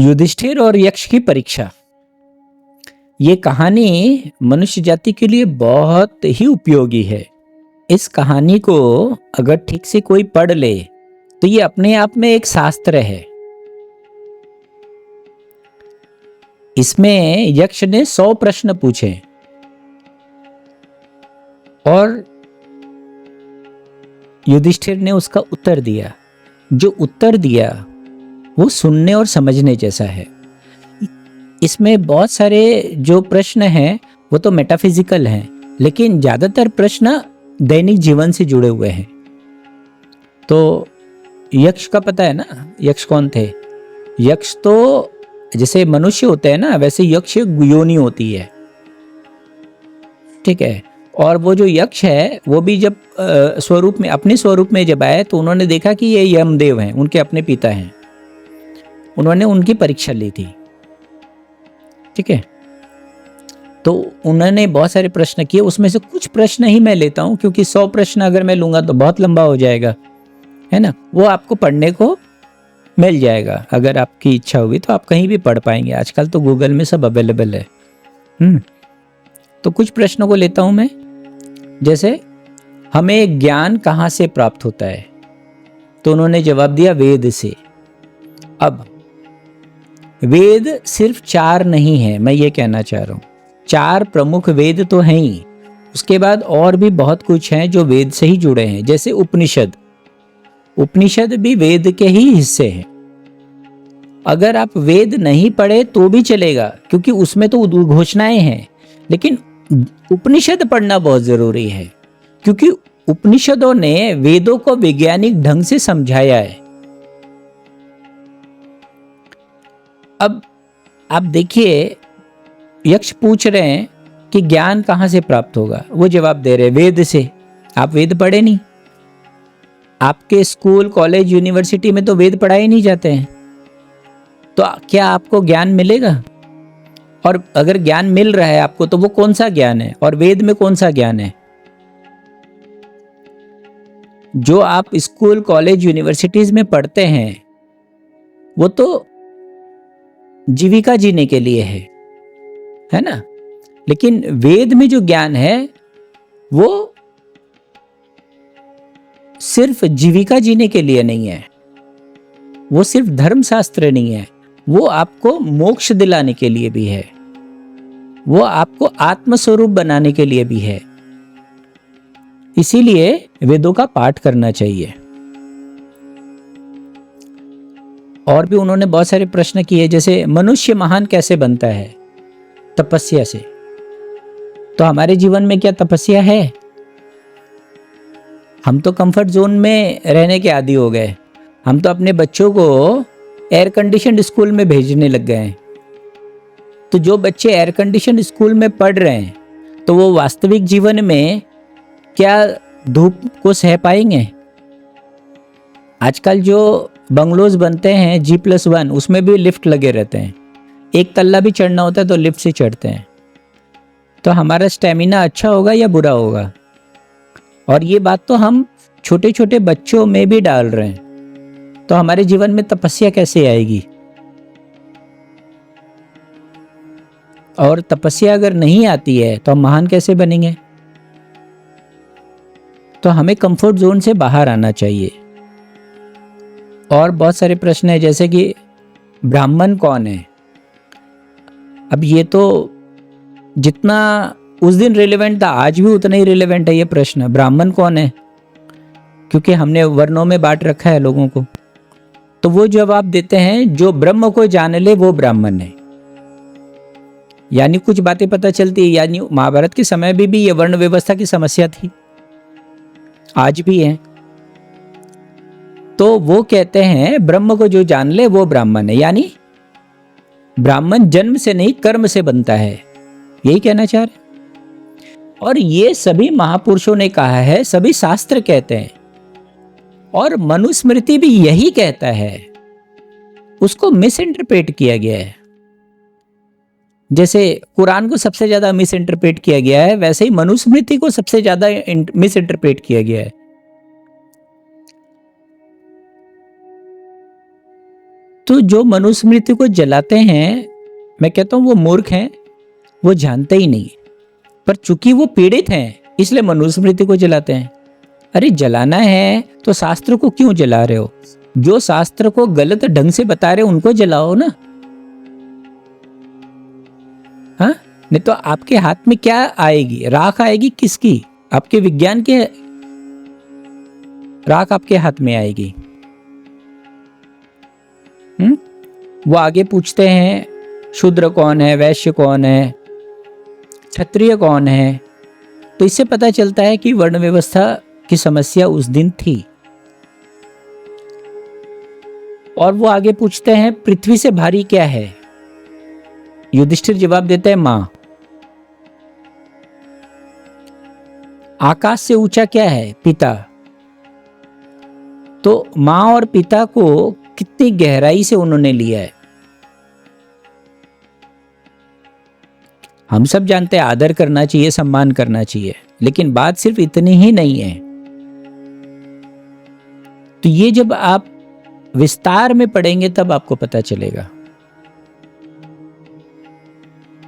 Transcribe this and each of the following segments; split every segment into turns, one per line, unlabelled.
युधिष्ठिर और यक्ष की परीक्षा। ये कहानी मनुष्य जाति के लिए बहुत ही उपयोगी है। इस कहानी को अगर ठीक से कोई पढ़ ले तो ये अपने आप में एक शास्त्र है। इसमें यक्ष ने 100 प्रश्न पूछे और युधिष्ठिर ने उसका उत्तर दिया। जो उत्तर दिया वो सुनने और समझने जैसा है। इसमें बहुत सारे जो प्रश्न हैं वो तो मेटाफिजिकल हैं, लेकिन ज़्यादातर प्रश्न दैनिक जीवन से जुड़े हुए हैं। तो यक्ष का पता है ना, यक्ष कौन थे? यक्ष तो जैसे मनुष्य होते हैं ना, वैसे यक्ष योनि होती है, ठीक है। और वो जो यक्ष है वो भी जब स्वरूप में, अपने स्वरूप में जब आए तो उन्होंने देखा कि ये यमदेव हैं, उनके अपने पिता हैं। उन्होंने उनकी परीक्षा ली थी, ठीक है। तो उन्होंने बहुत सारे प्रश्न किए, उसमें से कुछ प्रश्न ही मैं लेता हूं, क्योंकि 100 प्रश्न अगर मैं लूंगा तो बहुत लंबा हो जाएगा, है ना। वो आपको पढ़ने को मिल जाएगा, अगर आपकी इच्छा होगी तो आप कहीं भी पढ़ पाएंगे। आजकल तो गूगल में सब अवेलेबल है। तो कुछ प्रश्नों को लेता हूं मैं। जैसे, हमें ज्ञान कहाँ से प्राप्त होता है? तो उन्होंने जवाब दिया, वेद से। अब वेद सिर्फ 4 नहीं है, मैं ये कहना चाह रहा हूं। 4 प्रमुख वेद तो हैं ही, उसके बाद और भी बहुत कुछ हैं जो वेद से ही जुड़े हैं। जैसे उपनिषद, उपनिषद भी वेद के ही हिस्से हैं। अगर आप वेद नहीं पढ़े तो भी चलेगा, क्योंकि उसमें तो उद्घोषणाएं हैं, लेकिन उपनिषद पढ़ना बहुत जरूरी है, क्योंकि उपनिषदों ने वेदों को वैज्ञानिक ढंग से समझाया है। अब आप देखिए, यक्ष पूछ रहे हैं कि ज्ञान कहाँ से प्राप्त होगा, वो जवाब दे रहे हैं, वेद से। आप वेद पढ़े नहीं, आपके स्कूल, कॉलेज, यूनिवर्सिटी में तो वेद पढ़ाए नहीं जाते हैं, तो क्या आपको ज्ञान मिलेगा? और अगर ज्ञान मिल रहा है आपको तो वो कौन सा ज्ञान है, और वेद में कौन सा ज्ञान है? जो आप स्कूल, कॉलेज, यूनिवर्सिटीज में पढ़ते हैं वो तो जीविका जीने के लिए है ना। लेकिन वेद में जो ज्ञान है वो सिर्फ जीविका जीने के लिए नहीं है, वो सिर्फ धर्मशास्त्र नहीं है, वो आपको मोक्ष दिलाने के लिए भी है, वो आपको आत्मस्वरूप बनाने के लिए भी है। इसीलिए वेदों का पाठ करना चाहिए। और भी उन्होंने बहुत सारे प्रश्न किए, जैसे मनुष्य महान कैसे बनता है? तपस्या से। तो हमारे जीवन में क्या तपस्या है? हम तो कंफर्ट जोन में रहने के आदी हो गए। हम तो अपने बच्चों को एयर कंडीशनड स्कूल में भेजने लग गए हैं। तो जो बच्चे एयर कंडीशनड स्कूल में पढ़ रहे हैं तो वो वास्तविक जीवन में क्या धूप को सह पाएंगे? आजकल जो बंगलोज बनते हैं G+1, उसमें भी लिफ्ट लगे रहते हैं। एक तल्ला भी चढ़ना होता है तो लिफ्ट से चढ़ते हैं। तो हमारा स्टेमिना अच्छा होगा या बुरा होगा? और ये बात तो हम छोटे छोटे बच्चों में भी डाल रहे हैं। तो हमारे जीवन में तपस्या कैसे आएगी? और तपस्या अगर नहीं आती है तो हम महान कैसे बनेंगे? तो हमें कंफर्ट जोन से बाहर आना चाहिए। और बहुत सारे प्रश्न है, जैसे कि ब्राह्मण कौन है? अब ये तो जितना उस दिन रिलेवेंट था आज भी उतना ही रिलेवेंट है ये प्रश्न, ब्राह्मण कौन है, क्योंकि हमने वर्णों में बांट रखा है लोगों को। तो वो जवाब देते हैं, जो ब्रह्म को जान ले वो ब्राह्मण है। यानी कुछ बातें पता चलती है। यानी महाभारत के समय भी ये वर्ण व्यवस्था की समस्या थी, आज भी है। तो वो कहते हैं ब्रह्म को जो जान ले वो ब्राह्मण है। यानी ब्राह्मण जन्म से नहीं कर्म से बनता है, यही कहना चाह रहे। और ये सभी महापुरुषों ने कहा है, सभी शास्त्र कहते हैं, और मनुस्मृति भी यही कहता है। उसको मिस इंटरप्रेट किया गया है। जैसे कुरान को सबसे ज्यादा मिस इंटरप्रेट किया गया है, वैसे ही मनुस्मृति को सबसे ज्यादा मिस इंटरप्रेट किया गया है। तो जो मनुस्मृति को जलाते हैं, मैं कहता हूँ वो मूर्ख हैं, वो जानते ही नहीं, पर चूंकि वो पीड़ित हैं इसलिए मनुस्मृति को जलाते हैं। अरे जलाना है तो शास्त्र को क्यों जला रहे हो? जो शास्त्र को गलत ढंग से बता रहे हो उनको जलाओ ना। हाँ, नहीं तो आपके हाथ में क्या आएगी? राख आएगी किसकी? आपके विज्ञान के राख आपके हाथ में आएगी। वो आगे पूछते हैं शूद्र कौन है, वैश्य कौन है, क्षत्रिय कौन है। तो इससे पता चलता है कि वर्ण व्यवस्था की समस्या उस दिन थी। और वो आगे पूछते हैं पृथ्वी से भारी क्या है? युधिष्ठिर जवाब देते हैं मां। आकाश से ऊंचा क्या है? पिता। तो मां और पिता को कितनी गहराई से उन्होंने लिया है। हम सब जानते हैं आदर करना चाहिए, सम्मान करना चाहिए, लेकिन बात सिर्फ इतनी ही नहीं है। तो ये जब आप विस्तार में पढ़ेंगे तब आपको पता चलेगा।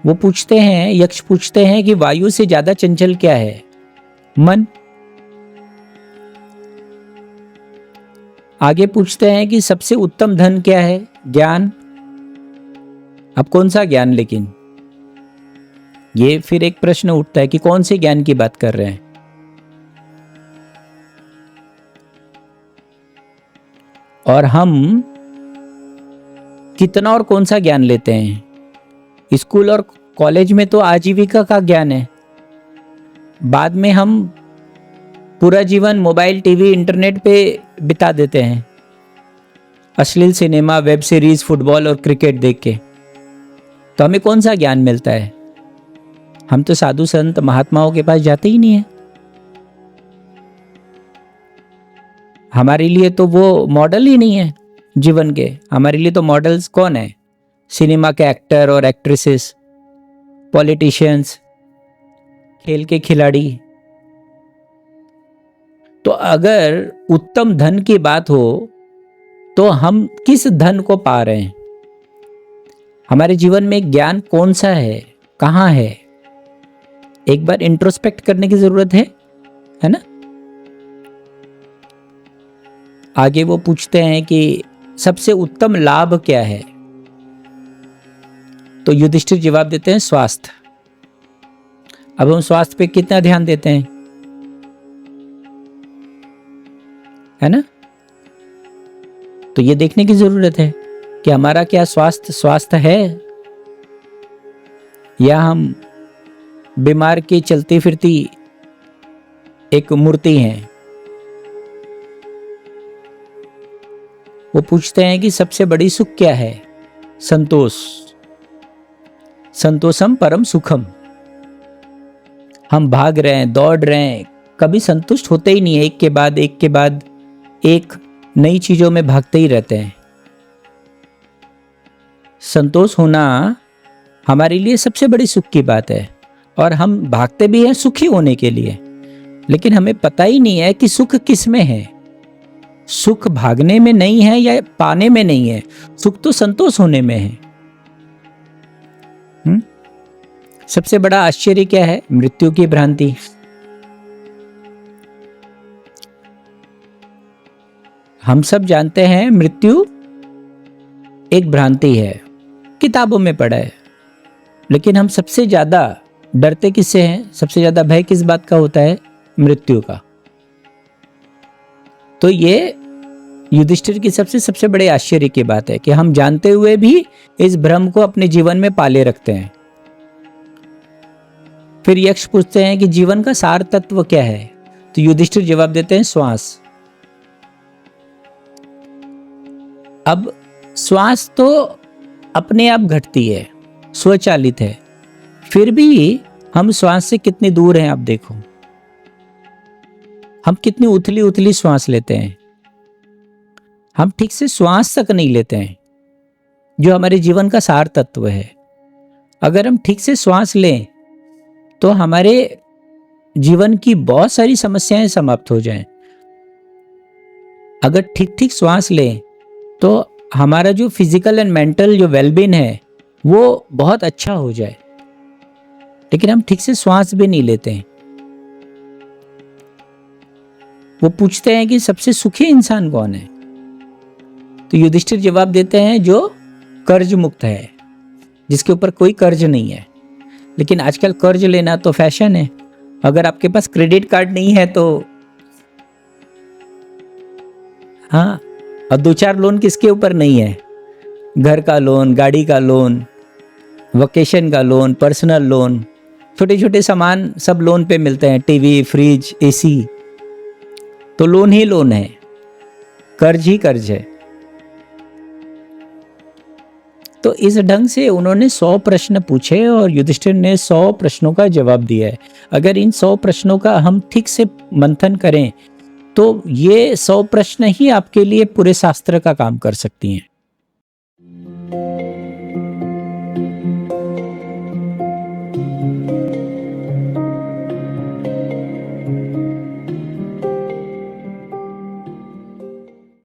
वो पूछते हैं, यक्ष पूछते हैं कि वायु से ज्यादा चंचल क्या है? मन। आगे पूछते हैं कि सबसे उत्तम धन क्या है? ज्ञान। अब कौन सा ज्ञान? लेकिन ये फिर एक प्रश्न उठता है कि कौन से ज्ञान की बात कर रहे हैं। और हम कितना और कौन सा ज्ञान लेते हैं? स्कूल और कॉलेज में तो आजीविका का ज्ञान है, बाद में हम पूरा जीवन मोबाइल, टीवी, इंटरनेट पे बिता देते हैं, अश्लील सिनेमा, वेब सीरीज, फुटबॉल और क्रिकेट देख के। तो हमें कौन सा ज्ञान मिलता है? हम तो साधु संत महात्माओं के पास जाते ही नहीं है। हमारे लिए तो वो मॉडल ही नहीं है जीवन के। हमारे लिए तो मॉडल्स कौन है? सिनेमा के एक्टर और एक्ट्रेसेस, पॉलिटिशियंस, खेल के खिलाड़ी। तो अगर उत्तम धन की बात हो तो हम किस धन को पा रहे हैं? हमारे जीवन में ज्ञान कौन सा है, कहाँ है? एक बार इंट्रोस्पेक्ट करने की जरूरत है ना। आगे वो पूछते हैं कि सबसे उत्तम लाभ क्या है? तो युधिष्ठिर जवाब देते हैं स्वास्थ्य। अब हम स्वास्थ्य पे कितना ध्यान देते हैं, है ना? तो ये देखने की जरूरत है कि हमारा क्या स्वास्थ्य है, या हम बीमार की चलती फिरती एक मूर्ति हैं। वो पूछते हैं कि सबसे बड़ी सुख क्या है? संतोष। संतोषम परम सुखम। हम भाग रहे हैं, दौड़ रहे हैं, कभी संतुष्ट होते ही नहीं है, एक के बाद एक नई चीजों में भागते ही रहते हैं। संतोष होना हमारे लिए सबसे बड़ी सुख की बात है, और हम भागते भी हैं सुखी होने के लिए, लेकिन हमें पता ही नहीं है कि सुख किस में है। सुख भागने में नहीं है या पाने में नहीं है, सुख तो संतोष होने में है। सबसे बड़ा आश्चर्य क्या है? मृत्यु की भ्रांति। हम सब जानते हैं मृत्यु एक भ्रांति है, किताबों में पढ़ा है, लेकिन हम सबसे ज्यादा डरते किससे हैं? सबसे ज्यादा भय किस बात का होता है? मृत्यु का। तो ये युधिष्ठिर की सबसे बड़े आश्चर्य की बात है कि हम जानते हुए भी इस भ्रम को अपने जीवन में पाले रखते हैं। फिर यक्ष पूछते हैं कि जीवन का सार तत्व क्या है? तो युधिष्ठिर जवाब देते हैं श्वास। अब श्वास तो अपने आप घटती है, स्वचालित है, फिर भी हम श्वास से कितनी दूर हैं आप देखो। हम कितनी उथली उथली श्वास लेते हैं, हम ठीक से श्वास तक नहीं लेते हैं, जो हमारे जीवन का सार तत्व है। अगर हम ठीक से श्वास लें तो हमारे जीवन की बहुत सारी समस्याएं समाप्त हो जाएं। अगर ठीक ठीक श्वास लें तो हमारा जो फिजिकल एंड मेंटल जो वेलबीन है वो बहुत अच्छा हो जाए, लेकिन हम ठीक से श्वास भी नहीं लेते हैं। वो पूछते हैं कि सबसे सुखी इंसान कौन है, तो युधिष्ठिर जवाब देते हैं जो कर्ज मुक्त है, जिसके ऊपर कोई कर्ज नहीं है। लेकिन आजकल कर्ज लेना तो फैशन है। अगर आपके पास क्रेडिट कार्ड नहीं है तो हाँ, और 2-4 लोन किसके ऊपर नहीं है? घर का लोन, गाड़ी का लोन, वकेशन का लोन, पर्सनल लोन, छोटे छोटे सामान सब लोन पे मिलते हैं, टीवी, फ्रिज, एसी, तो लोन ही लोन है, कर्ज ही कर्ज है। तो इस ढंग से उन्होंने 100 प्रश्न पूछे और युधिष्ठिर ने 100 प्रश्नों का जवाब दिया है। अगर इन 100 प्रश्नों का हम ठीक से मंथन करें तो ये 100 प्रश्न ही आपके लिए पूरे शास्त्र का काम कर सकती हैं।